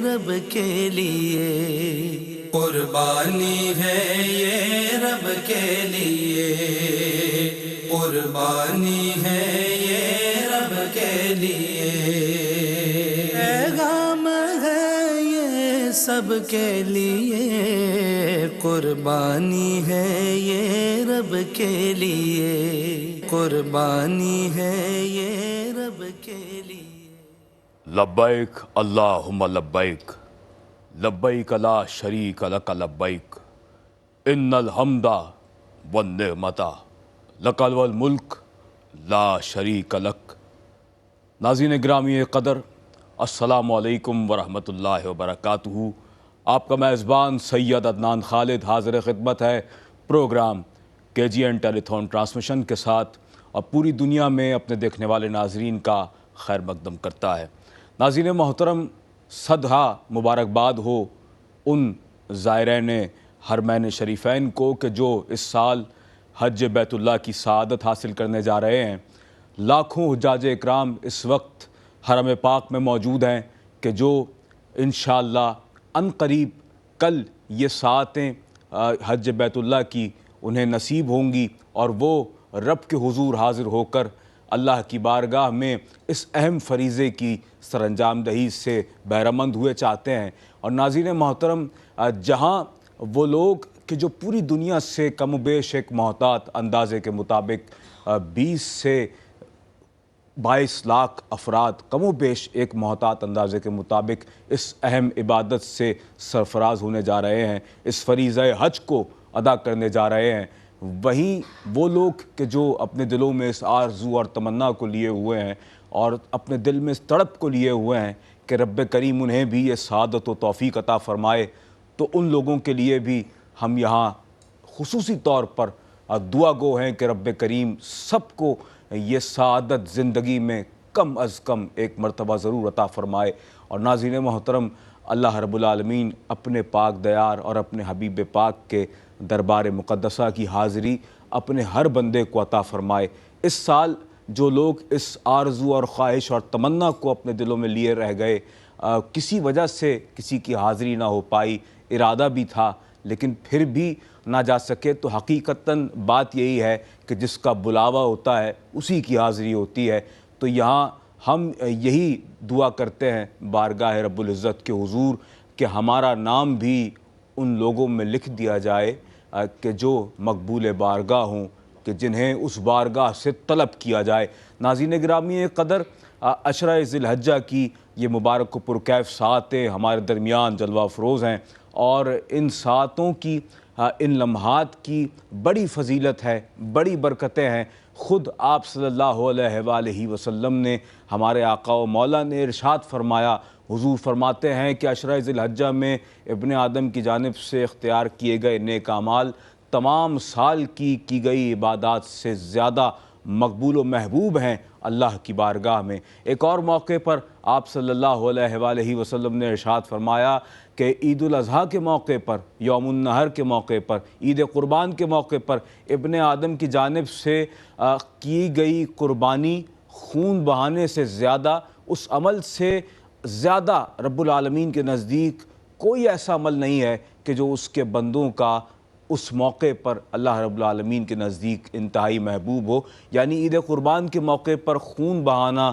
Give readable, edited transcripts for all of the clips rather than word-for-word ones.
رب کے لیے، قربانی ہے یہ رب کے لیے، قربانی ہے یہ رب کے لیے، پیغام ہے یہ سب کے لیے، قربانی ہے یہ رب کے لیے، قربانی ہے یہ رب کے لیے۔ لبیک اللہم لبیک، لبیک لا شریک لک لبیک، ان الحمد والنعمت لک والملک لا شریک لک۔ ناظرین گرامی قدر، السلام علیکم ورحمۃ اللہ وبرکاتہ۔ آپ کا میزبان سید عدنان خالد حاضر خدمت ہے پروگرام کے جی این ٹیلی تھون ٹرانسمیشن کے ساتھ، اور پوری دنیا میں اپنے دیکھنے والے ناظرین کا خیر مقدم کرتا ہے۔ ناظرین محترم، صدہا مبارکباد ہو ان زائرین حرمین شریفین کو کہ جو اس سال حج بیت اللہ کی سعادت حاصل کرنے جا رہے ہیں۔ لاکھوں حجاج اکرام اس وقت حرم پاک میں موجود ہیں کہ جو انشاءاللہ عنقریب کل یہ ساعتیں حج بیت اللہ کی انہیں نصیب ہوں گی، اور وہ رب کے حضور حاضر ہو کر اللہ کی بارگاہ میں اس اہم فریضے کی سر انجام دہی سے بہرمند ہوئے چاہتے ہیں۔ اور ناظرین محترم، جہاں وہ لوگ کہ جو پوری دنیا سے کم و بیش ایک محتاط اندازے کے مطابق 20 سے 22 لاکھ افراد کم و بیش ایک محتاط اندازے کے مطابق اس اہم عبادت سے سرفراز ہونے جا رہے ہیں، اس فریضہ حج کو ادا کرنے جا رہے ہیں، وہیں وہ لوگ کہ جو اپنے دلوں میں اس آرزو اور تمنا کو لیے ہوئے ہیں اور اپنے دل میں اس تڑپ کو لیے ہوئے ہیں کہ رب کریم انہیں بھی یہ سعادت و توفیق عطا فرمائے، تو ان لوگوں کے لیے بھی ہم یہاں خصوصی طور پر دعا گو ہیں کہ رب کریم سب کو یہ سعادت زندگی میں کم از کم ایک مرتبہ ضرور عطا فرمائے۔ اور ناظرین محترم، اللہ رب العالمین اپنے پاک دیار اور اپنے حبیب پاک کے دربار مقدسہ کی حاضری اپنے ہر بندے کو عطا فرمائے۔ اس سال جو لوگ اس آرزو اور خواہش اور تمنا کو اپنے دلوں میں لیے رہ گئے، کسی وجہ سے کسی کی حاضری نہ ہو پائی، ارادہ بھی تھا لیکن پھر بھی نہ جا سکے، تو حقیقتاً بات یہی ہے کہ جس کا بلاوا ہوتا ہے اسی کی حاضری ہوتی ہے۔ تو یہاں ہم یہی دعا کرتے ہیں بارگاہ رب العزت کے حضور کہ ہمارا نام بھی ان لوگوں میں لکھ دیا جائے کہ جو مقبول بارگاہ ہوں، کہ جنہیں اس بارگاہ سے طلب کیا جائے۔ ناظرین گرامی قدر، عشرہ ذی الحجہ کی یہ مبارک و پرکیف ساعتیں ہمارے درمیان جلوہ افروز ہیں، اور ان ساعتوں کی، ان لمحات کی بڑی فضیلت ہے، بڑی برکتیں ہیں۔ خود آپ صلی اللہ علیہ وآلہ وسلم نے، ہمارے آقا و مولا نے ارشاد فرمایا، حضور فرماتے ہیں کہ عشرہ ذی الحجہ میں ابن آدم کی جانب سے اختیار کیے گئے نیک اعمال تمام سال کی گئی عبادات سے زیادہ مقبول و محبوب ہیں اللہ کی بارگاہ میں۔ ایک اور موقع پر آپ صلی اللہ علیہ وآلہ وسلم نے ارشاد فرمایا کہ عید الاضحیٰ کے موقع پر، یوم النحر کے موقع پر، عید قربان کے موقع پر ابن آدم کی جانب سے کی گئی قربانی خون بہانے سے زیادہ، اس عمل سے زیادہ رب العالمین کے نزدیک کوئی ایسا عمل نہیں ہے کہ جو اس کے بندوں کا اس موقع پر اللہ رب العالمین کے نزدیک انتہائی محبوب ہو۔ یعنی عید قربان کے موقع پر خون بہانا،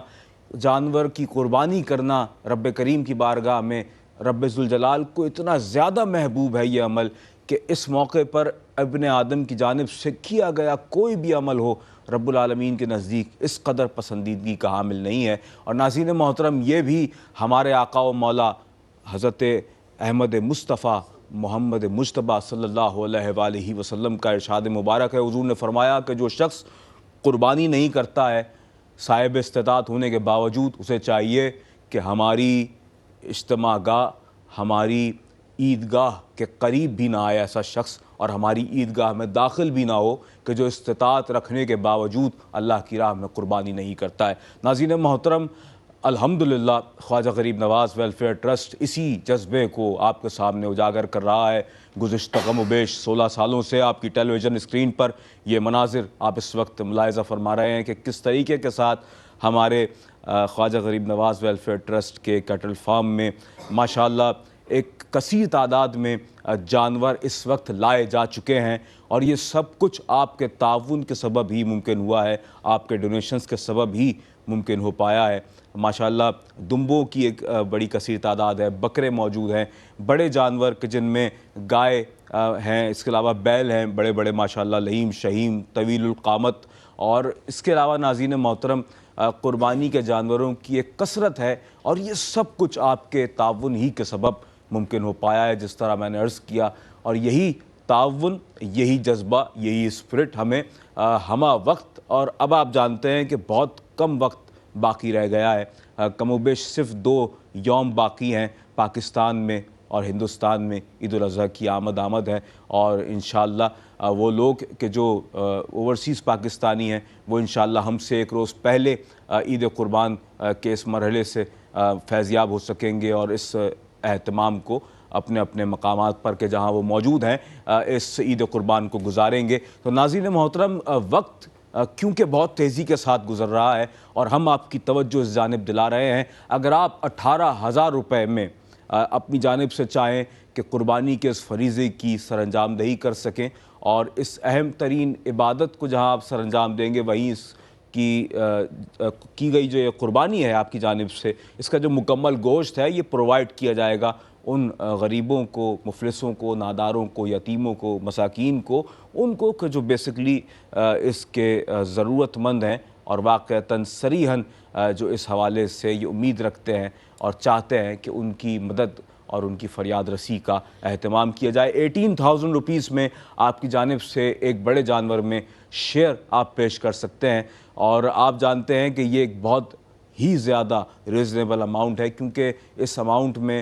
جانور کی قربانی کرنا رب کریم کی بارگاہ میں رب ذوالجلال کو اتنا زیادہ محبوب ہے یہ عمل کہ اس موقع پر ابن آدم کی جانب سے کیا گیا کوئی بھی عمل ہو، رب العالمین کے نزدیک اس قدر پسندیدگی کا حامل نہیں ہے۔ اور ناظرین محترم، یہ بھی ہمارے آقا و مولا حضرت احمد مصطفیٰ محمد مجتبیٰ صلی اللہ علیہ وآلہ وسلم کا ارشاد مبارک ہے۔ حضور نے فرمایا کہ جو شخص قربانی نہیں کرتا ہے، صاحب استطاعت ہونے کے باوجود اسے چاہیے کہ ہماری اجتماع گاہ، ہماری عیدگاہ کے قریب بھی نہ آئے ایسا شخص، اور ہماری عیدگاہ میں داخل بھی نہ ہو کہ جو استطاعت رکھنے کے باوجود اللہ کی راہ میں قربانی نہیں کرتا ہے۔ ناظرین محترم، الحمدللہ خواجہ غریب نواز ویلفیئر ٹرسٹ اسی جذبے کو آپ کے سامنے اجاگر کر رہا ہے۔ گزشتہ کم و بیش 16 سالوں سے آپ کی ٹیلی ویژن اسکرین پر یہ مناظر آپ اس وقت ملاحظہ فرما رہے ہیں کہ کس طریقے کے ساتھ ہمارے خواجہ غریب نواز ویلفیئر ٹرسٹ کے کیٹل فارم میں ماشاءاللہ ایک کثیر تعداد میں جانور اس وقت لائے جا چکے ہیں، اور یہ سب کچھ آپ کے تعاون کے سبب ہی ممکن ہوا ہے، آپ کے ڈونیشنز کے سبب ہی ممکن ہو پایا ہے۔ ماشاءاللہ دمبوں کی ایک بڑی کثیر تعداد ہے، بکرے موجود ہیں، بڑے جانور کہ جن میں گائے ہیں، اس کے علاوہ بیل ہیں بڑے بڑے ماشاءاللہ لحیم شہیم طویل القامت، اور اس کے علاوہ ناظرین محترم قربانی کے جانوروں کی ایک کثرت ہے، اور یہ سب کچھ آپ کے تعاون ہی کے سبب ممکن ہو پایا ہے، جس طرح میں نے عرض کیا۔ اور یہی تعاون، یہی جذبہ، یہی اسپرٹ ہمیں ہمہ وقت، اور اب آپ جانتے ہیں کہ بہت کم وقت باقی رہ گیا ہے، کم و بیش صرف 2 یوم باقی ہیں پاکستان میں اور ہندوستان میں عید الاضحیٰ کی آمد ہے، اور انشاءاللہ وہ لوگ کہ جو اوورسیز پاکستانی ہیں وہ انشاءاللہ ہم سے ایک روز پہلے عید قربان کے اس مرحلے سے فیضیاب ہو سکیں گے، اور اس اہتمام کو اپنے اپنے مقامات پر کہ جہاں وہ موجود ہیں اس عید قربان کو گزاریں گے۔ تو ناظرین محترم وقت کیونکہ بہت تیزی کے ساتھ گزر رہا ہے اور ہم آپ کی توجہ اس جانب دلا رہے ہیں، اگر آپ 18,000 روپے میں اپنی جانب سے چاہیں کہ قربانی کے اس فریضے کی سر انجام دہی کر سکیں، اور اس اہم ترین عبادت کو جہاں آپ سر انجام دیں گے وہیں اس کی گئی جو یہ قربانی ہے آپ کی جانب سے، اس کا جو مکمل گوشت ہے یہ پرووائڈ کیا جائے گا ان غریبوں کو، مفلسوں کو، ناداروں کو، یتیموں کو، مساکین کو، ان کو کہ جو بیسکلی اس کے ضرورت مند ہیں، اور واقعتاً صریحاً جو اس حوالے سے یہ امید رکھتے ہیں اور چاہتے ہیں کہ ان کی مدد اور ان کی فریاد رسی کا اہتمام کیا جائے۔ 18,000 روپیز میں آپ کی جانب سے ایک بڑے جانور میں شیئر آپ پیش کر سکتے ہیں، اور آپ جانتے ہیں کہ یہ ایک بہت ہی زیادہ ریزنیبل اماؤنٹ ہے، کیونکہ اس اماؤنٹ میں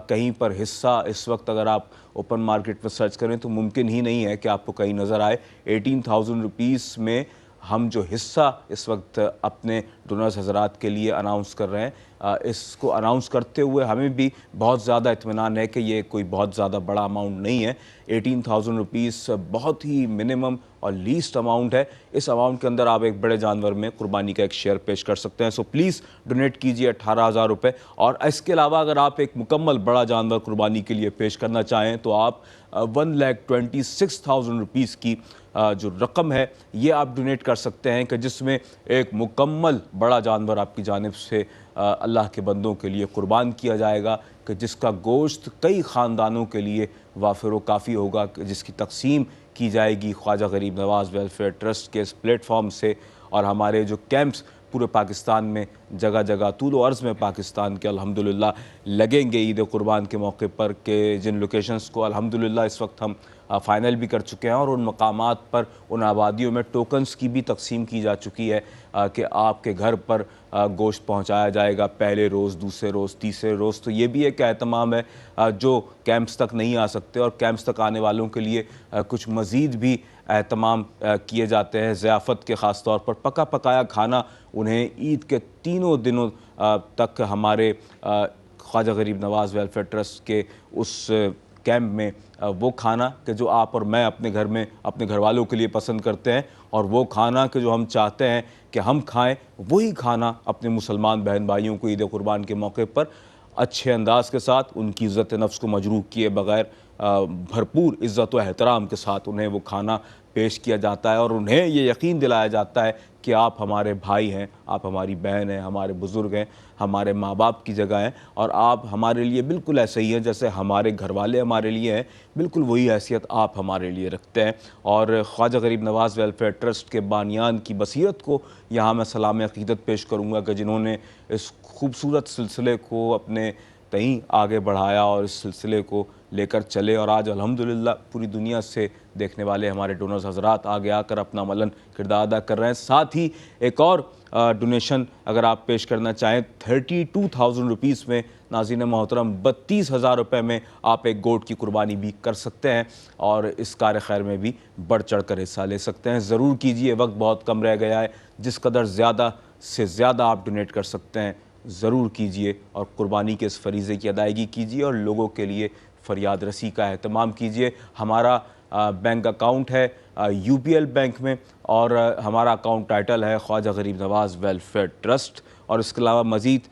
کہیں پر حصہ اس وقت اگر آپ اوپن مارکیٹ پر سرچ کریں تو ممکن ہی نہیں ہے کہ آپ کو کہیں نظر آئے۔ 18,000 روپیز میں ہم جو حصہ اس وقت اپنے ڈونرز حضرات کے لیے اناؤنس کر رہے ہیں، اس کو اناؤنس کرتے ہوئے ہمیں بھی بہت زیادہ اطمینان ہے کہ یہ کوئی بہت زیادہ بڑا اماؤنٹ نہیں ہے۔ 18,000 روپیز بہت ہی منیمم اور لیسٹ اماؤنٹ ہے، اس اماؤنٹ کے اندر آپ ایک بڑے جانور میں قربانی کا ایک شیئر پیش کر سکتے ہیں۔ سو پلیز ڈونیٹ کیجئے 18,000 روپے، اور اس کے علاوہ اگر آپ ایک مکمل بڑا جانور قربانی کے لیے پیش کرنا چاہیں تو آپ 1,26,000 روپیز کی جو رقم ہے یہ آپ ڈونیٹ کر سکتے ہیں، کہ جس میں ایک مکمل بڑا جانور آپ کی جانب سے اللہ کے بندوں کے لیے قربان کیا جائے گا، کہ جس کا گوشت کئی خاندانوں کے لیے وافر و کافی ہوگا، کہ جس کی تقسیم کی جائے گی خواجہ غریب نواز ویلفیئر ٹرسٹ کے اس پلیٹ فارم سے، اور ہمارے جو کیمپس پورے پاکستان میں جگہ جگہ طول و عرض میں پاکستان کے الحمدللہ لگیں گے عید قربان کے موقع پر، کہ جن لوکیشنز کو الحمدللہ اس وقت ہم فائنل بھی کر چکے ہیں، اور ان مقامات پر ان آبادیوں میں ٹوکنز کی بھی تقسیم کی جا چکی ہے کہ آپ کے گھر پر گوشت پہنچایا جائے گا پہلے روز، دوسرے روز، تیسرے روز۔ تو یہ بھی ایک اہتمام ہے جو کیمپس تک نہیں آ سکتے، اور کیمپس تک آنے والوں کے لیے کچھ مزید بھی اہتمام کیے جاتے ہیں ضیافت کے، خاص طور پر پکا پکایا کھانا انہیں عید کے تینوں دنوں تک ہمارے خواجہ غریب نواز ویلفیئر ٹرسٹ کے اس کیمپ میں وہ کھانا کہ جو آپ اور میں اپنے گھر میں اپنے گھر والوں کے لیے پسند کرتے ہیں، اور وہ کھانا کہ جو ہم چاہتے ہیں کہ ہم کھائیں، وہی کھانا اپنے مسلمان بہن بھائیوں کو عید قربان کے موقع پر اچھے انداز کے ساتھ، ان کی عزت نفس کو مجروح کیے بغیر بھرپور عزت و احترام کے ساتھ انہیں وہ کھانا پیش کیا جاتا ہے، اور انہیں یہ یقین دلایا جاتا ہے کہ آپ ہمارے بھائی ہیں، آپ ہماری بہن ہیں، ہمارے بزرگ ہیں، ہمارے ماں باپ کی جگہ ہیں، اور آپ ہمارے لیے بالکل ایسے ہی ہیں جیسے ہمارے گھر والے ہمارے لیے ہیں، بالکل وہی حیثیت آپ ہمارے لیے رکھتے ہیں۔ اور خواجہ غریب نواز ویلفیئر ٹرسٹ کے بانیان کی بصیرت کو یہاں میں سلام عقیدت پیش کروں گا، کہ جنہوں نے اس خوبصورت سلسلے کو اپنے تئیں آگے بڑھایا اور اس سلسلے کو لے کر چلے، اور آج الحمدللہ پوری دنیا سے دیکھنے والے ہمارے ڈونرز حضرات آگے آ کر اپنا عملاً کردار ادا کر رہے ہیں۔ ساتھ ہی ایک اور ڈونیشن اگر آپ پیش کرنا چاہیں 32,000 روپیز میں ناظرین محترم 32,000 روپے میں آپ ایک گوٹ کی قربانی بھی کر سکتے ہیں، اور اس کار خیر میں بھی بڑھ چڑھ کر حصہ لے سکتے ہیں۔ ضرور کیجئے، وقت بہت کم رہ گیا ہے، جس قدر زیادہ سے زیادہ آپ ڈونیٹ کر سکتے ہیں ضرور کیجئے، اور قربانی کے اس فریضے کی ادائیگی کیجئے، اور لوگوں کے لیے فریاد رسی کا اہتمام کیجئے۔ ہمارا بینک اکاؤنٹ ہے UPL بینک میں، اور ہمارا اکاؤنٹ ٹائٹل ہے خواجہ غریب نواز ویلفیئر ٹرسٹ، اور اس کے علاوہ مزید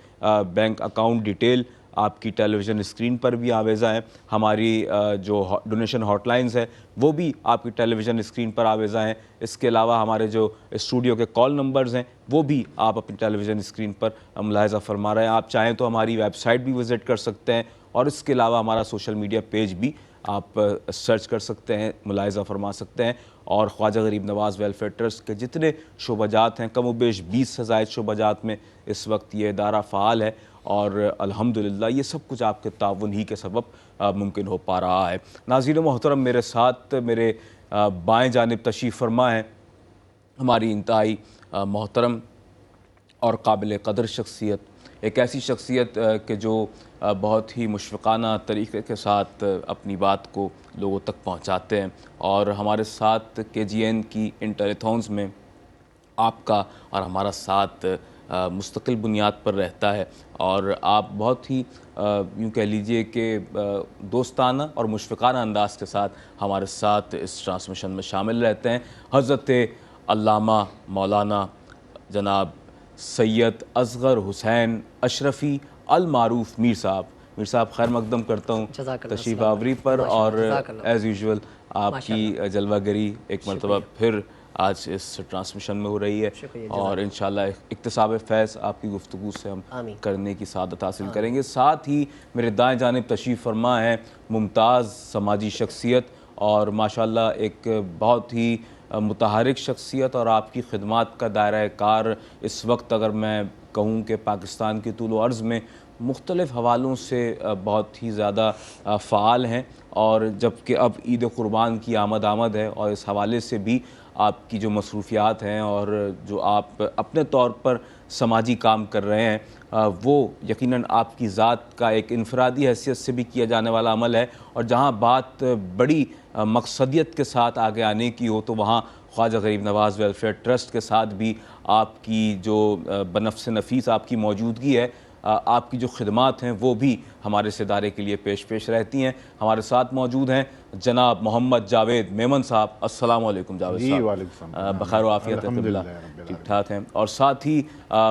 بینک اکاؤنٹ ڈیٹیل آپ کی ٹیلی ویژن اسکرین پر بھی آویزہ ہیں. ہماری جو ڈونیشن ہاٹ لائنز ہیں وہ بھی آپ کی ٹیلی ویژن اسکرین پر آویزہ ہیں. اس کے علاوہ ہمارے جو اسٹوڈیو کے کال نمبرز ہیں وہ بھی آپ اپنی ٹیلی ویژن اسکرین پر ملاحظہ فرما رہے ہیں. آپ چاہیں تو ہماری ویب سائٹ بھی وزٹ کر سکتے ہیں اور اس کے علاوہ ہمارا سوشل میڈیا پیج بھی آپ سرچ کر سکتے ہیں, ملاحظہ فرما سکتے ہیں. اور خواجہ غریب نواز ویلفیئر ٹرسٹ کے جتنے شعبہ جات ہیں, کم و بیش 20 سے زائد شعبہ جات میں اس وقت یہ ادارہ فعال ہے, اور الحمدللہ یہ سب کچھ آپ کے تعاون ہی کے سبب ممکن ہو پا رہا ہے. ناظرین محترم, میرے ساتھ میرے بائیں جانب تشریف فرما ہے ہماری انتہائی محترم اور قابل قدر شخصیت, ایک ایسی شخصیت کہ جو بہت ہی مشفقانہ طریقے کے ساتھ اپنی بات کو لوگوں تک پہنچاتے ہیں, اور ہمارے ساتھ KGN کی انٹیلیتھونز میں آپ کا اور ہمارا ساتھ مستقل بنیاد پر رہتا ہے, اور آپ بہت ہی یوں کہہ لیجئے کہ دوستانہ اور مشفقانہ انداز کے ساتھ ہمارے ساتھ اس ٹرانسمیشن میں شامل رہتے ہیں. حضرت علامہ مولانا جناب سید اصغر حسین اشرفی المعروف میر صاحب. میر صاحب خیر مقدم کرتا ہوں تشریف آوری پر, اور ایز یوزول آپ کی جلوہ گری ایک مرتبہ پھر آج اس ٹرانسمیشن میں ہو رہی ہے, اور انشاءاللہ اکتساب فیض آپ کی گفتگو سے ہم کرنے کی سعادت حاصل کریں گے. ساتھ ہی میرے دائیں جانب تشریف فرما ہے ممتاز سماجی شخصیت اور ماشاءاللہ ایک بہت ہی متحرک شخصیت, اور آپ کی خدمات کا دائرہ کار اس وقت اگر میں کہوں کہ پاکستان کی طول و عرض میں مختلف حوالوں سے بہت ہی زیادہ فعال ہیں, اور جبکہ اب عید قربان کی آمد ہے, اور اس حوالے سے بھی آپ کی جو مصروفیات ہیں اور جو آپ اپنے طور پر سماجی کام کر رہے ہیں وہ یقیناً آپ کی ذات کا ایک انفرادی حیثیت سے بھی کیا جانے والا عمل ہے, اور جہاں بات بڑی مقصدیت کے ساتھ آگے آنے کی ہو تو وہاں خواجہ غریب نواز ویلفیئر ٹرسٹ کے ساتھ بھی آپ کی جو بنفس نفیس آپ کی موجودگی ہے, آپ کی جو خدمات ہیں وہ بھی ہمارے اس ادارے کے لیے پیش رہتی ہیں. ہمارے ساتھ موجود ہیں جناب محمد جاوید میمن صاحب. السلام علیکم جاوید صاحب. وعلیکم السلام. بخیر و عافیت ٹھیک ٹھاک ہیں. اور ساتھ ہی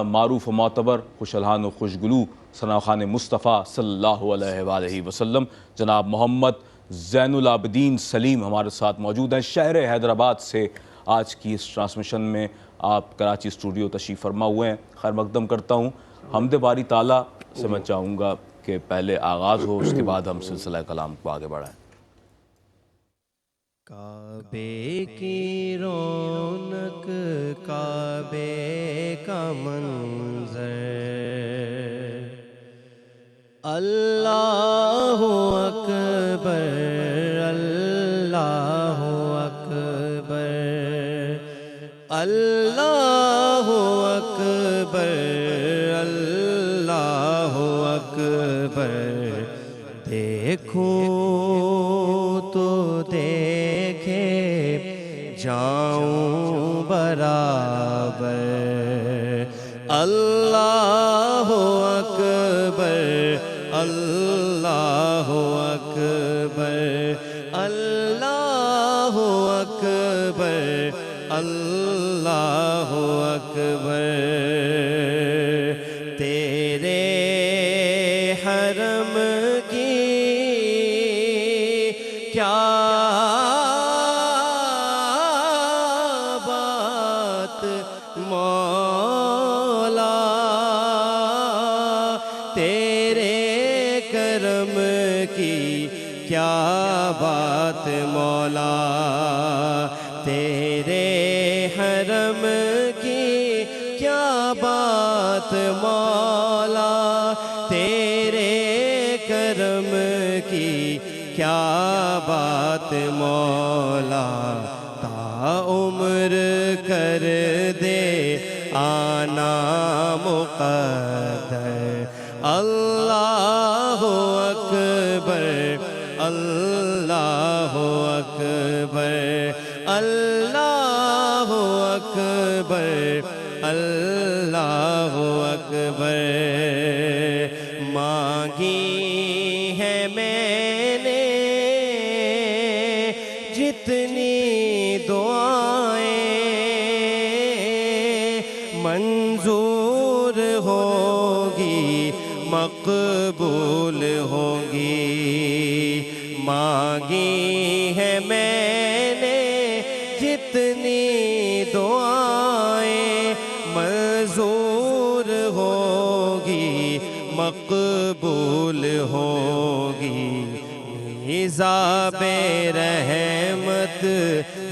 معروف و معتبر خوش الحان و خوشگلو ثناخوان مصطفیٰ صلی اللہ علیہ وآلہ وسلم جناب محمد زین العابدین سلیم ہمارے ساتھ موجود ہیں. شہر حیدرآباد سے آج کی اس ٹرانسمیشن میں آپ کراچی اسٹوڈیو تشریف فرما ہوئے ہیں. خیر مقدم کرتا ہوں. حمد باری تعالیٰ سے میں چاہوں گا کہ پہلے آغاز ہو, اس کے بعد ہم سلسلہ کلام کو آگے بڑھائیں. کعبے کی رونق کعبے کا منظر, اللہ اکبر اللہ اکبر اللہ اکبر اللہ اکبر. دیکھوں تو دیکھے جاؤں برابر, اللہ اکبر اللہ اکبر اللہ اکبر اللہ اکبر. تیرے حرم کی کیا بات مولا, تیرے کرم کی کیا بات مولا, تیرے حرم کی کیا بات مولا, تیرے کرم کی کیا بات مولا. تا عمر کر دے آنا مقدر, اللہ اکبر اللہ اکبر اللہ اکبر اللہ اکبر. مانگی ہے میں نے جتنی دعائیں, منظور ہو مانگی ہے میں نے جتنی دعائیں منظور ہوگی مقبول ہوگی حساب رحمت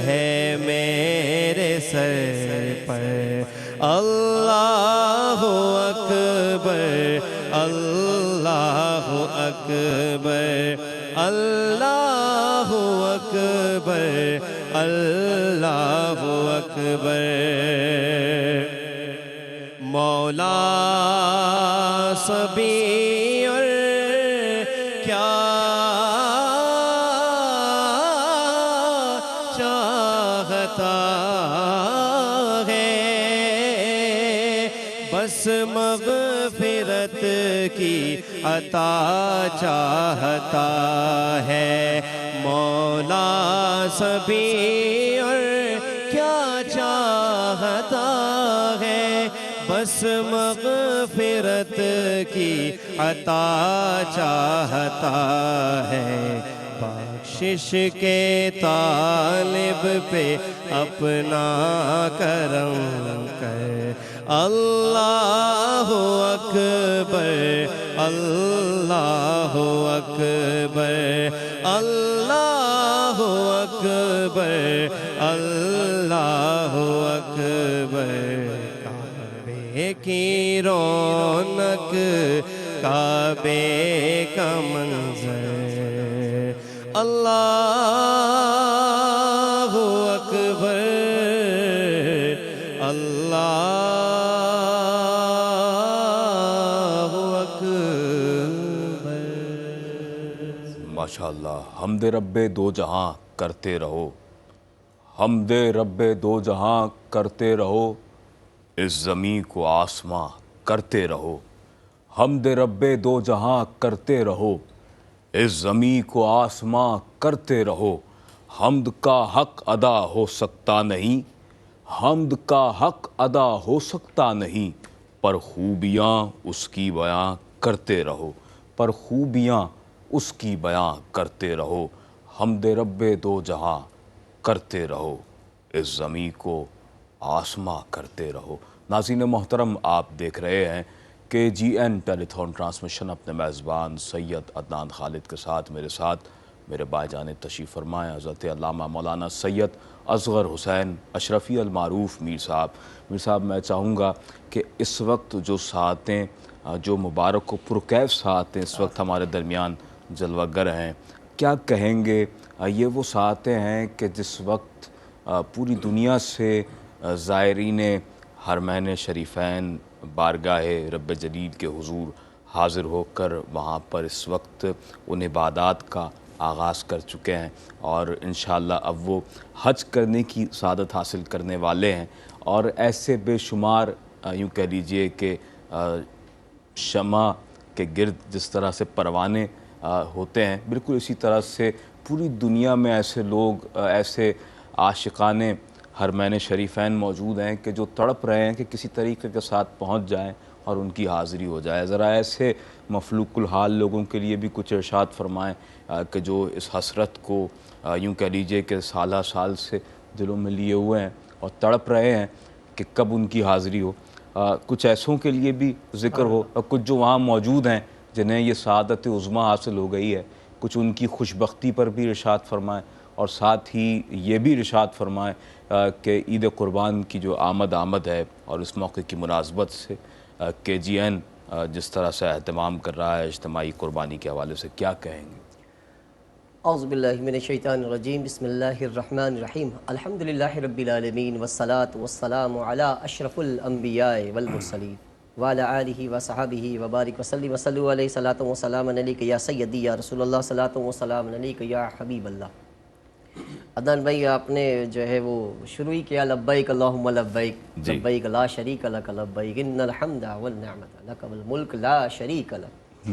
ہے میرے سر پر اللہ اکبر اللہ اکبر اللہ اکبر اللہ اکبر مولا سبھی اور کیا چاہتا ہے بس مغفرت کی عطا چاہتا ہے مولا سبھی اور کیا چاہتا ہے بس مغفرت کی عطا چاہتا ہے بخشش کے طالب پہ اپنا کرم کر اللہ اکبر اللہ اکبر اللہ اکبر اللہ اکبر کعبے کی رونق کعبے کا منظر اللہ اکبر اللہ اکبر ماشاءاللہ حمد رب دو جہاں کرتے رہو حمد رب دو جہاں کرتے رہو اس زمین کو آسماں کرتے رہو حمد رب دو جہاں کرتے رہو اس زمین کو آسماں کرتے رہو حمد کا حق ادا ہو سکتا نہیں حمد کا حق ادا ہو سکتا نہیں پر خوبیاں اس کی بیاں کرتے رہو پر خوبیاں اس کی بیاں کرتے رہو حمد رب دو جہاں کرتے رہو اس زمین کو آسماں کرتے رہو۔ ناظرین محترم، آپ دیکھ رہے ہیں کہ جی این ٹیلی تھون ٹرانسمیشن اپنے میزبان سید عدنان خالد کے ساتھ میرے بھائی جان تشریف فرمائے حضرت علامہ مولانا سید اصغر حسین اشرفی المعروف میر صاحب میں چاہوں گا کہ اس وقت جو ساعتیں جو مبارک و پرکیف ساعتیں اس وقت ہمارے درمیان جلوہ گر ہیں، کیا کہیں گے؟ یہ وہ ساعتیں ہیں کہ جس وقت پوری دنیا سے زائرین حرمین شریفین بارگاہ رب جلیل کے حضور حاضر ہو کر وہاں پر اس وقت ان عبادات کا آغاز کر چکے ہیں اور انشاءاللہ اب وہ حج کرنے کی سعادت حاصل کرنے والے ہیں، اور ایسے بے شمار یوں کہہ لیجئے کہ شمع کے گرد جس طرح سے پروانے ہوتے ہیں، بالکل اسی طرح سے پوری دنیا میں ایسے لوگ، ایسے عاشقان حرمین شریفین موجود ہیں کہ جو تڑپ رہے ہیں کہ کسی طریقے کے ساتھ پہنچ جائیں اور ان کی حاضری ہو جائے۔ ذرا ایسے مفلوق الحال لوگوں کے لیے بھی کچھ ارشاد فرمائیں کہ جو اس حسرت کو یوں کہہ لیجئے کہ سالہ سال سے دلوں میں لیے ہوئے ہیں اور تڑپ رہے ہیں کہ کب ان کی حاضری ہو۔ کچھ ایسوں کے لیے بھی ذکر ہو اور کچھ جو وہاں موجود ہیں جنہیں یہ سعادت عظمیٰ حاصل ہو گئی ہے، کچھ ان کی خوشبختی پر بھی ارشاد فرمائیں، اور ساتھ ہی یہ بھی ارشاد فرمائیں کہ عید قربان کی جو آمد ہے اور اس موقع کی مناسبت سے کہ جی این جس طرح سے اہتمام کر رہا ہے اجتماعی قربانی کے حوالے سے، کیا کہیں گے؟ اعوذ باللہ من الشیطان الرجیم، بسم اللہ الرحمن الرحیم، الحمدللہ رب العالمین والصلاة والسلام علی اشرف الانبیاء والمرسلین وعلی آلہ وصحبہ وبارک وسلم وصلوا علیہ صلاۃ وسلام علیک یا سیدی یا رسول اللہ، صلاۃ وسلام علیک یا حبیب اللہ۔ عدنان بھائی، آپ نے جو ہے وہ شروع ہی کیا لبیک اللہم لبیک لبیک لا شریک لک لبیک ان الحمد والنعمت لک والملک لا شریک لک۔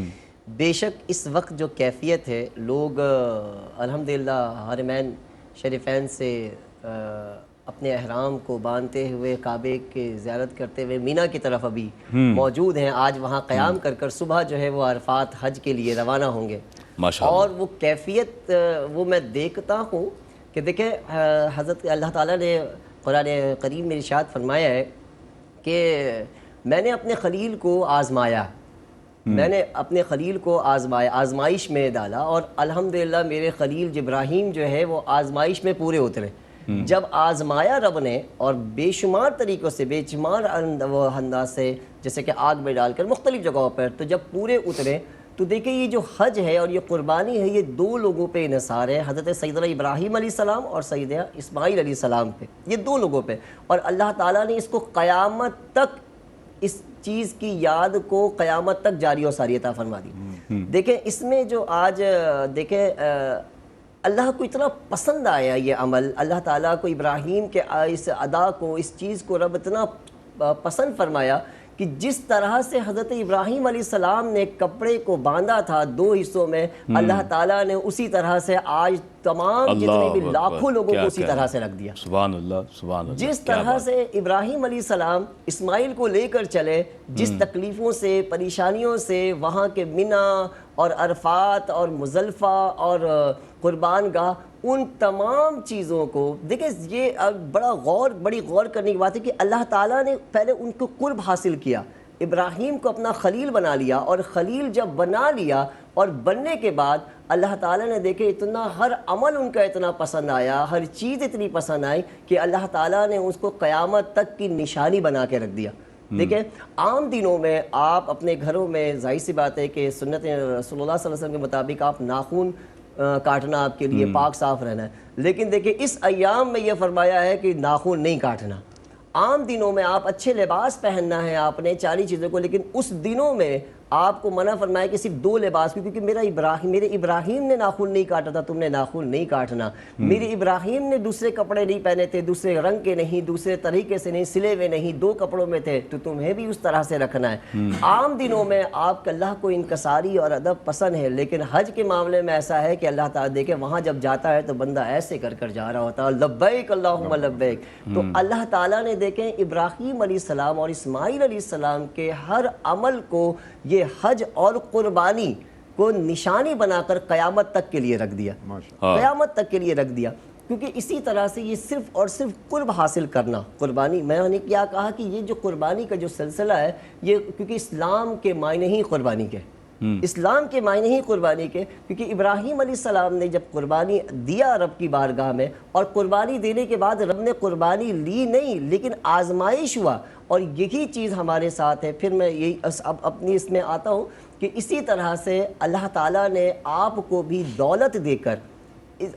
بے شک اس وقت جو کیفیت ہے، لوگ الحمدللہ حرمین شریفین سے اپنے احرام کو باندھتے ہوئے کعبے کے زیارت کرتے ہوئے مینا کی طرف ابھی موجود ہیں۔ آج وہاں قیام کر کر صبح جو ہے وہ عرفات حج کے لیے روانہ ہوں گے۔ ماشاء اللہ۔ اور وہ کیفیت وہ میں دیکھتا ہوں کہ دیکھیں حضرت اللہ تعالیٰ نے قرآن کریم میں ارشاد فرمایا ہے کہ میں نے اپنے خلیل کو آزمایا، میں نے اپنے خلیل کو آزمایا، آزمائش میں ڈالا، اور الحمدللہ میرے خلیل ابراہیم جو ہے وہ آزمائش میں پورے اترے۔ جب آزمایا رب نے اور بے شمار طریقوں سے، بے شمار انداز سے، جیسے کہ آگ میں ڈال کر مختلف جگہوں پر، تو جب پورے اترے تو دیکھیں یہ جو حج ہے اور یہ قربانی ہے، یہ دو لوگوں پہ انحصار ہے، حضرت سیدنا ابراہیم علیہ السلام اور سیدنا اسماعیل علیہ السلام پہ، یہ دو لوگوں پہ، اور اللہ تعالیٰ نے اس کو قیامت تک، اس چیز کی یاد کو قیامت تک جاری و ساری عطا فرما دی۔ دیکھیں اس میں جو آج دیکھیں اللہ کو اتنا پسند آیا یہ عمل، اللہ تعالیٰ کو ابراہیم کے اس ادا کو، اس چیز کو رب اتنا پسند فرمایا کہ جس طرح سے حضرت ابراہیم علیہ السلام نے کپڑے کو باندھا تھا دو حصوں میں، اللہ تعالیٰ نے اسی طرح سے آج تمام جتنے بھی لاکھوں لوگوں کو اسی طرح سے رکھ دیا۔ سبحان اللہ، سبحان اللہ۔ جس طرح سے ابراہیم علیہ السلام اسماعیل کو لے کر چلے، جس تکلیفوں سے، پریشانیوں سے، وہاں کے منی اور عرفات اور مزدلفہ اور قربان گاہ، ان تمام چیزوں کو دیکھیں، یہ بڑی غور کرنے کی بات ہے کہ اللہ تعالیٰ نے پہلے ان کو قرب حاصل کیا، ابراہیم کو اپنا خلیل بنا لیا، اور خلیل جب بنا لیا اور بننے کے بعد اللہ تعالیٰ نے دیکھے اتنا ہر عمل ان کا اتنا پسند آیا، ہر چیز اتنی پسند آئی کہ اللہ تعالیٰ نے اس کو قیامت تک کی نشانی بنا کے رکھ دیا۔ دیکھیں عام دنوں میں آپ اپنے گھروں میں، ظاہر سی بات ہے کہ سنت رسول اللہ صلی اللہ علیہ وسلم کے مطابق آپ ناخن کاٹنا آپ کے لیے پاک صاف رہنا ہے، لیکن دیکھیں اس ایام میں یہ فرمایا ہے کہ ناخن نہیں کاٹنا۔ عام دنوں میں آپ اچھے لباس پہننا ہے آپ نے، ساری چیزوں کو، لیکن اس دنوں میں آپ کو منع فرمایا کہ صرف دو لباس، کیونکہ میرے ابراہیم نے ناخن نہیں کاٹا تھا، تم نے ناخن نہیں کاٹنا۔ میرے ابراہیم نے دوسرے کپڑے نہیں پہنے تھے، دوسرے رنگ کے نہیں، دوسرے طریقے سے نہیں، سلے ہوئے نہیں، دو کپڑوں میں تھے، تو تمہیں بھی اس طرح سے رکھنا ہے۔ عام دنوں میں آپ کا اللہ کو انکساری اور ادب پسند ہے، لیکن حج کے معاملے میں ایسا ہے کہ اللہ تعالیٰ دیکھے وہاں جب جاتا ہے تو بندہ ایسے کر کر جا رہا ہوتا ہے، لبیک اللہم لبیک۔ تو اللہ تعالیٰ نے دیکھیں ابراہیم علیہ السلام اور اسماعیل علیہ السلام کے ہر عمل کو یہ حج اور قربانی کو نشانی بنا کر قیامت تک کے لیے رکھ دیا، قیامت تک کے لیے رکھ دیا، کیونکہ اسی طرح سے یہ صرف اور صرف قرب حاصل کرنا قربانی، میں نے کیا کہا کہ یہ جو قربانی کا جو سلسلہ ہے، یہ کیونکہ اسلام کے معنی ہی قربانی کے، اسلام کے معنی ہی قربانی کے، کیونکہ ابراہیم علیہ السلام نے جب قربانی دیا رب کی بارگاہ میں، اور قربانی دینے کے بعد رب نے قربانی لی نہیں، لیکن آزمائش ہوا، اور یہی چیز ہمارے ساتھ ہے۔ پھر میں یہی اب اپنی اس میں آتا ہوں کہ اسی طرح سے اللہ تعالیٰ نے آپ کو بھی دولت دے کر،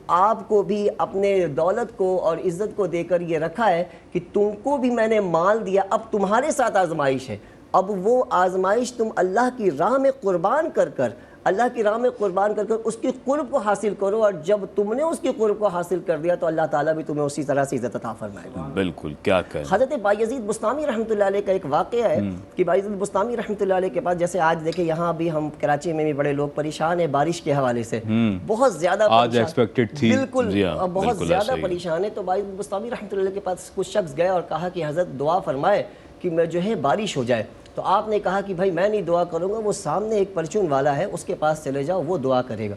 آپ کو بھی اپنے دولت کو اور عزت کو دے کر یہ رکھا ہے کہ تم کو بھی میں نے مال دیا، اب تمہارے ساتھ آزمائش ہے، اب وہ آزمائش تم اللہ کی راہ میں قربان کر کر، اللہ کی راہ میں قربان کر کر اس کی قرب کو حاصل کرو، اور جب تم نے اس کی قرب کو حاصل کر دیا تو اللہ تعالیٰ بھی تمہیں اسی طرح سے عزت عطا فرمائے گا۔ بالکل، کیا کہیں۔ حضرت بایزید بستامی رحمۃ اللہ علیہ کا ایک واقعہ ہے کہ بایزید بستامی رحمۃ اللہ علیہ کے پاس، جیسے آج دیکھیں یہاں بھی ہم کراچی میں بھی بڑے لوگ پریشان ہیں بارش کے حوالے سے، بہت زیادہ آج ایکسپیکٹڈ تھی، بالکل بہت زیادہ پریشان ہے، تو بایزید بستامی رحمۃ اللہ علیہ کے پاس کچھ شخص گئے اور کہا کہ حضرت دعا فرمائے کہ میں جو ہے بارش ہو جائے، تو آپ نے کہا کہ بھائی میں نہیں دعا کروں گا، وہ سامنے ایک پرچون والا ہے اس کے پاس چلے جاؤ، وہ دعا کرے گا۔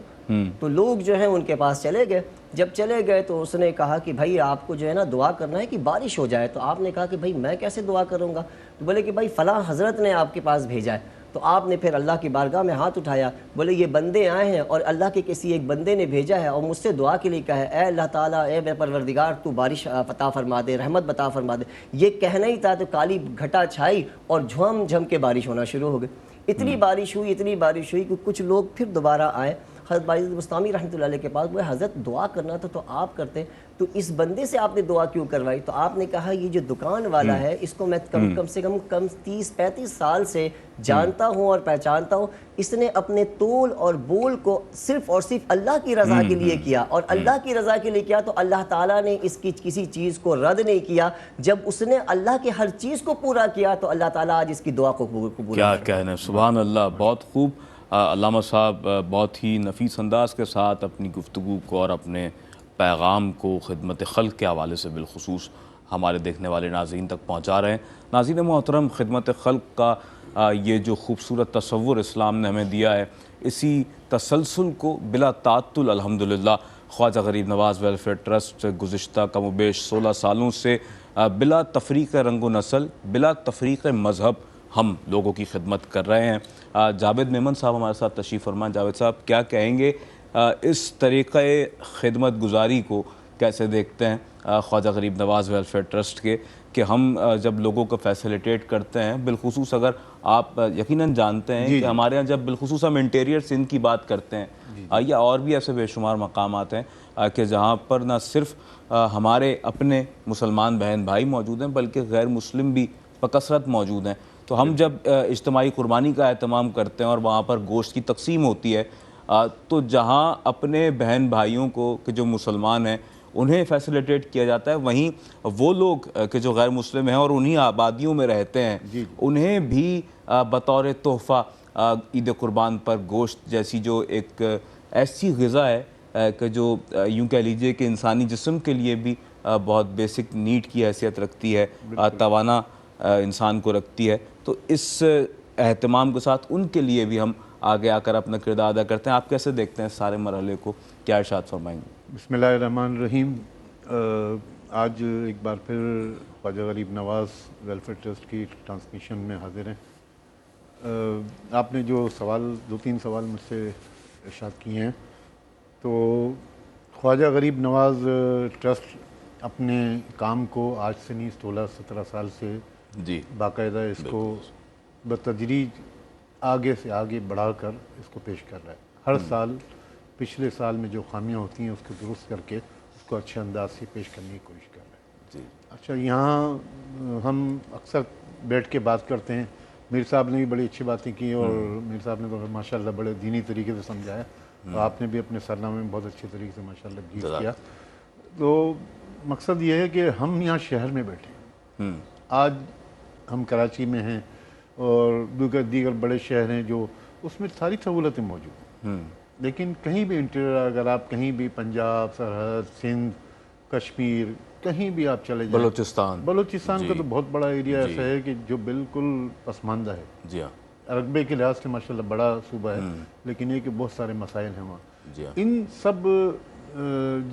تو لوگ جو ہیں ان کے پاس چلے گئے، جب چلے گئے تو اس نے کہا کہ بھائی آپ کو جو ہے نا دعا کرنا ہے کہ بارش ہو جائے، تو آپ نے کہا کہ بھائی میں کیسے دعا کروں گا، تو بولے کہ بھائی فلاں حضرت نے آپ کے پاس بھیجا ہے، تو آپ نے پھر اللہ کی بارگاہ میں ہاتھ اٹھایا، بولے یہ بندے آئے ہیں اور اللہ کے کسی ایک بندے نے بھیجا ہے اور مجھ سے دعا کے لیے کہا ہے، اے اللہ تعالیٰ، اے میرے پروردگار، تو بارش عطا فرما دے، رحمت عطا فرما دے۔ یہ کہنا ہی تھا تو کالی گھٹا چھائی اور جھم جھم کے بارش ہونا شروع ہو گئی، اتنی بارش ہوئی کہ کچھ لوگ پھر دوبارہ آئے حضرت بایزید بستامی رحمۃ اللہ علیہ کے پاس، وہ حضرت دعا کرنا تھا تو آپ کرتے، تو اس بندے سے آپ نے دعا کیوں کروائی؟ تو آپ نے کہا یہ جو دکان والا ہے اس کو میں کم سے کم 30-35 سال سے جانتا ہوں اور پہچانتا ہوں، اس نے اپنے تول اور بول کو صرف اور صرف اللہ کی رضا کے لیے کیا، اور اللہ کی رضا کے لیے کیا تو اللہ تعالیٰ نے اس کی کسی چیز کو رد نہیں کیا، جب اس نے اللہ کے ہر چیز کو پورا کیا تو اللہ تعالیٰ آج اس کی دعا کو قبول کیا کہنا، سبحان اللہ، بہت خوب۔ علامہ صاحب بہت ہی نفیس انداز کے ساتھ اپنی گفتگو کو اور اپنے پیغام کو خدمت خلق کے حوالے سے بالخصوص ہمارے دیکھنے والے ناظرین تک پہنچا رہے ہیں۔ ناظرین محترم، خدمت خلق کا یہ جو خوبصورت تصور اسلام نے ہمیں دیا ہے، اسی تسلسل کو بلا تعطل الحمدللہ خواجہ غریب نواز ویلفیئر ٹرسٹ گزشتہ کم و بیش 16 سالوں سے بلا تفریق رنگ و نسل، بلا تفریق مذہب ہم لوگوں کی خدمت کر رہے ہیں۔ جاوید میمن صاحب ہمارے ساتھ تشریف فرما۔ جاوید صاحب، کیا کہیں گے اس طریقہ خدمت گزاری کو کیسے دیکھتے ہیں خواجہ غریب نواز ویلفیئر ٹرسٹ کے، کہ ہم جب لوگوں کو فیسیلیٹیٹ کرتے ہیں، بالخصوص اگر آپ یقیناً جانتے ہیں کہ ہمارے ہاں جب بالخصوص ہم انٹیریئر سندھ کی بات کرتے ہیں یا اور بھی ایسے بے شمار مقامات ہیں کہ جہاں پر نہ صرف ہمارے اپنے مسلمان بہن بھائی موجود ہیں بلکہ غیر مسلم بھی بکثرت موجود ہیں، تو ہم جب اجتماعی قربانی کا اہتمام کرتے ہیں اور وہاں پر گوشت کی تقسیم ہوتی ہے، تو جہاں اپنے بہن بھائیوں کو کہ جو مسلمان ہیں انہیں فیسیلیٹیٹ کیا جاتا ہے، وہیں وہ لوگ کہ جو غیر مسلم ہیں اور انہی آبادیوں میں رہتے ہیں انہیں بھی بطور تحفہ عید قربان پر گوشت جیسی جو ایک ایسی غذا ہے کہ جو یوں کہہ لیجئے کہ انسانی جسم کے لیے بھی بہت بیسک نیڈ کی حیثیت رکھتی ہے، توانا انسان کو رکھتی ہے، تو اس اہتمام کے ساتھ ان کے لیے بھی ہم آگے آ کر اپنا کردار ادا کرتے ہیں۔ آپ کیسے دیکھتے ہیں سارے مرحلے کو، کیا ارشاد فرمائیں گے؟ بسم اللہ الرحمن الرحیم۔ آج ایک بار پھر خواجہ غریب نواز ویلفیئر ٹرسٹ کی ٹرانسمیشن میں حاضر ہیں۔ آپ نے جو دو تین سوال مجھ سے ارشاد کیے ہیں، تو خواجہ غریب نواز ٹرسٹ اپنے کام کو آج سے نہیں 16-17 سال سے باقاعدہ اس کو بتدریج آگے سے آگے بڑھا کر اس کو پیش کر رہا ہے۔ ہر سال پچھلے سال میں جو خامیاں ہوتی ہیں اس کو درست کر کے اس کو اچھے انداز سے پیش کرنے کی کوشش کر رہے ہیں۔ اچھا، یہاں ہم اکثر بیٹھ کے بات کرتے ہیں، میر صاحب نے بھی بڑی اچھی باتیں کی اور میر صاحب نے تو ماشاءاللہ بڑے دینی طریقے سے سمجھایا، اور آپ نے بھی اپنے سرنامے میں بہت اچھے طریقے سے ماشاءاللہ بریف کیا۔ تو مقصد یہ ہے کہ ہم یہاں شہر میں بیٹھے ہیں، آج ہم کراچی میں ہیں اور دیگر بڑے شہر ہیں جو اس میں ساری سہولتیں موجود ہیں، لیکن کہیں بھی انٹیریئر اگر آپ کہیں بھی پنجاب، سرحد، سندھ، کشمیر، کہیں بھی آپ چلے جائیں، بلوچستان کا تو بہت بڑا ایریا ایسا ہے کہ جو بالکل پسماندہ ہے، رقبے کے لحاظ سے ماشاءاللہ بڑا صوبہ ہے، لیکن یہ کہ بہت سارے مسائل ہیں وہاں۔ ان سب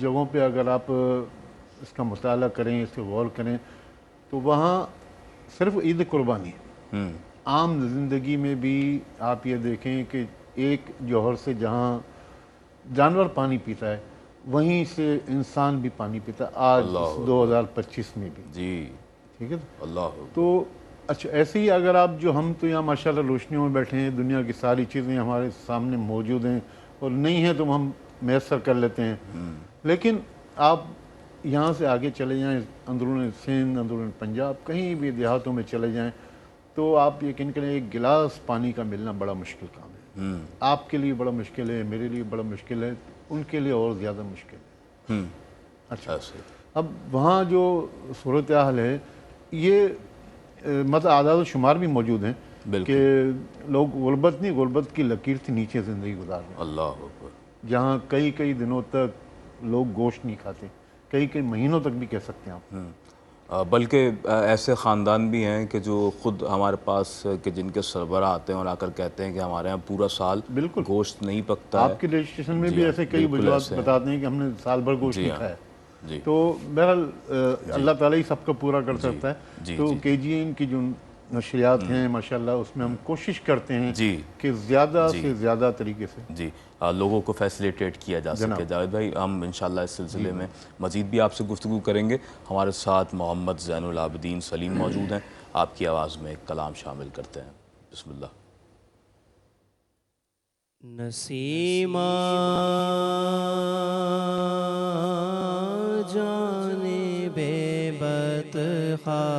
جگہوں پہ اگر آپ اس کا مطالعہ کریں، اس پہ غور کریں، تو وہاں صرف عید قربانی ہے، عام زندگی میں بھی آپ یہ دیکھیں کہ ایک جوہر سے جہاں جانور پانی پیتا ہے وہیں سے انسان بھی پانی پیتا ہے، آج 2025 میں بھی، ٹھیک ہے۔ تو اچھا، ایسے ہی اگر آپ ہم تو یہاں ماشاءاللہ روشنیوں میں بیٹھے ہیں، دنیا کی ساری چیزیں ہمارے سامنے موجود ہیں، اور نہیں ہیں تو ہم میسر کر لیتے ہیں، لیکن آپ یہاں سے آگے چلے جائیں، اندرون سندھ، اندرون پنجاب، کہیں بھی دیہاتوں میں چلے جائیں، تو آپ یقین کریں ایک گلاس پانی کا ملنا بڑا مشکل کام ہے۔ آپ کے لیے بڑا مشکل ہے، میرے لیے بڑا مشکل ہے، ان کے لیے اور زیادہ مشکل ہے۔ اچھا، اب وہاں جو صورتحال ہے، یہ مطلب اعداد و شمار بھی موجود ہیں کہ لوگ غربت کی لکیر سے نیچے زندگی گزار رہے ہیں، جہاں کئی کئی دنوں تک لوگ گوشت نہیں کھاتے، کئی کئی مہینوں تک بھی کہہ سکتے ہیں آپ۔ بلکہ ایسے خاندان بھی ہیں کہ جو خود ہمارے پاس کہ جن کے سربراہ آتے ہیں اور آ کر کہتے ہیں کہ ہمارے ہاں پورا سال گوشت نہیں پکتا ہے۔ آپ کے رجسٹریشن میں بھی ایسے کئی وجوہات بتاتے ہیں کہ ہم نے سال بھر گوشت نہیں کھایا، تو بہرحال اللہ تعالیٰ ہی سب کا پورا کر سکتا ہے۔ تو کے جی این کی جو نشریات ہیں ماشاءاللہ، اس میں ہم کوشش کرتے ہیں کہ زیادہ سے زیادہ طریقے سے لوگوں کو فیسیلیٹیٹ کیا جا سکے۔ جاوید بھائی، ہم انشاءاللہ اس سلسلے میں مزید بھی آپ سے گفتگو کریں گے۔ ہمارے ساتھ محمد زین العابدین سلیم موجود ہیں، آپ کی آواز میں ایک کلام شامل کرتے ہیں، بسم اللہ۔ نسیمہ جانب بدخواہ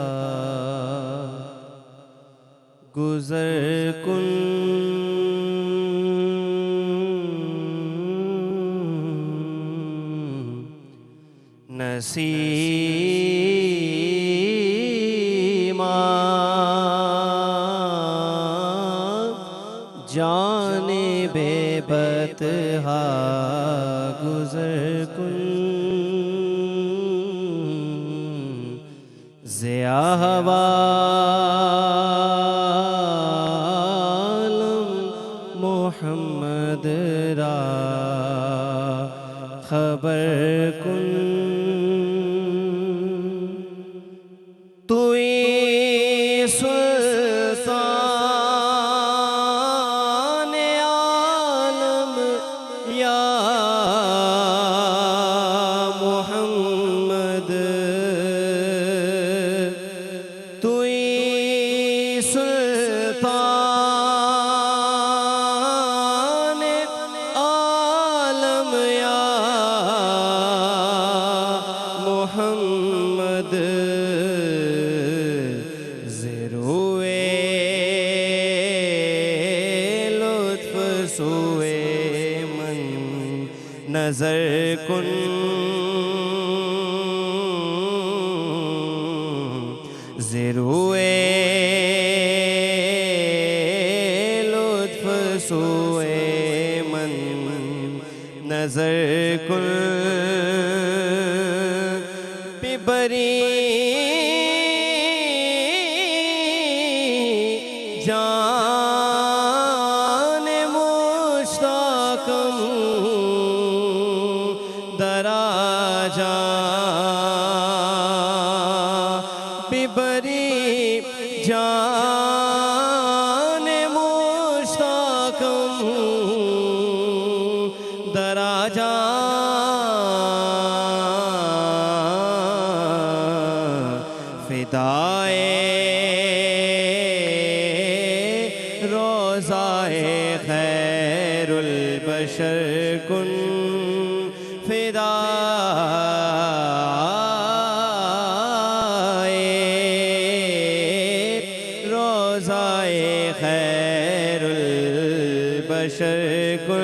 گزر کن، نسیمہ جانب بدخواہ گزر کن، ضیاء ہوا خبر کن توئی سلطان عالم یا محمد توئی سلطان عالم یا محمد زروے لطف سوئے من نظر کن زروے لطف سوئے من نظر کن ببری جان مشتاقم دراجا ببری جان مشتاقم دراجا فدائے روضائے خیر البشر کن فدائے روضائے خیر البشر کن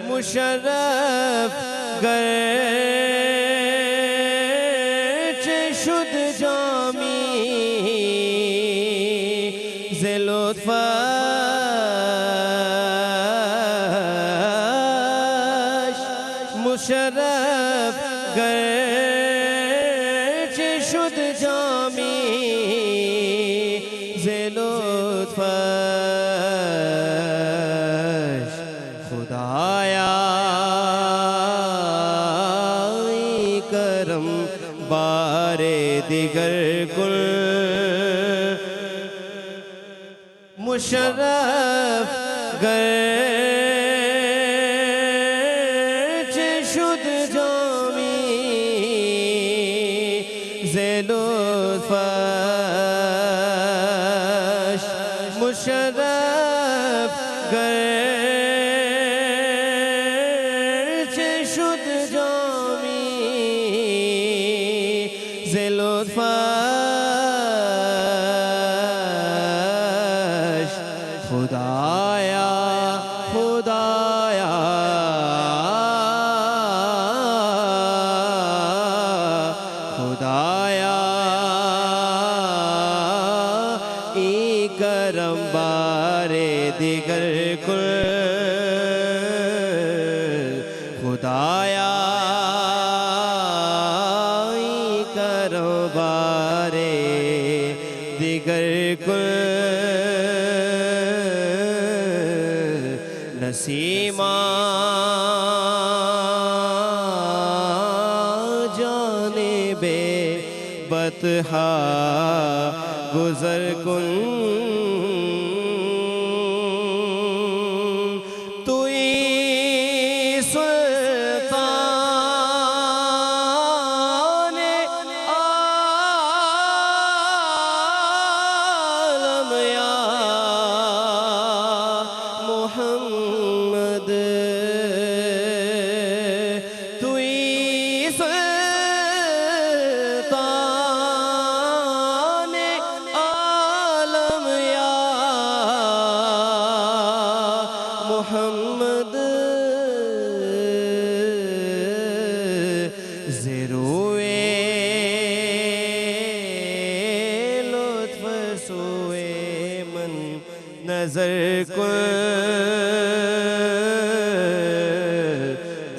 مشرف گرچ شد جامی ز لطفش مشرف گرچ شد جامی ز لطفش خدایا کرم بار دیگر کل مشرف گرچ شد جامی ز لطفش مشرف گرچ شد جامی ز لطفش خدایا خدایا خدایا ای کرم بار دیگر کل خدایا ای کرم بار دیگر کل نسیمہ جانب بطحا گزر کن توئی سلطان عالم یا محمد توئی سلطان عالم یا محمد زروے لطف سوئے من نظر کن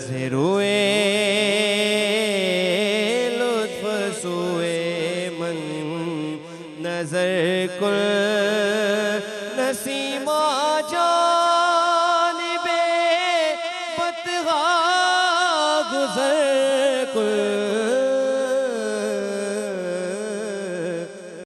زروے لطف سوئے من نظر کن نسیمہ جانب گزر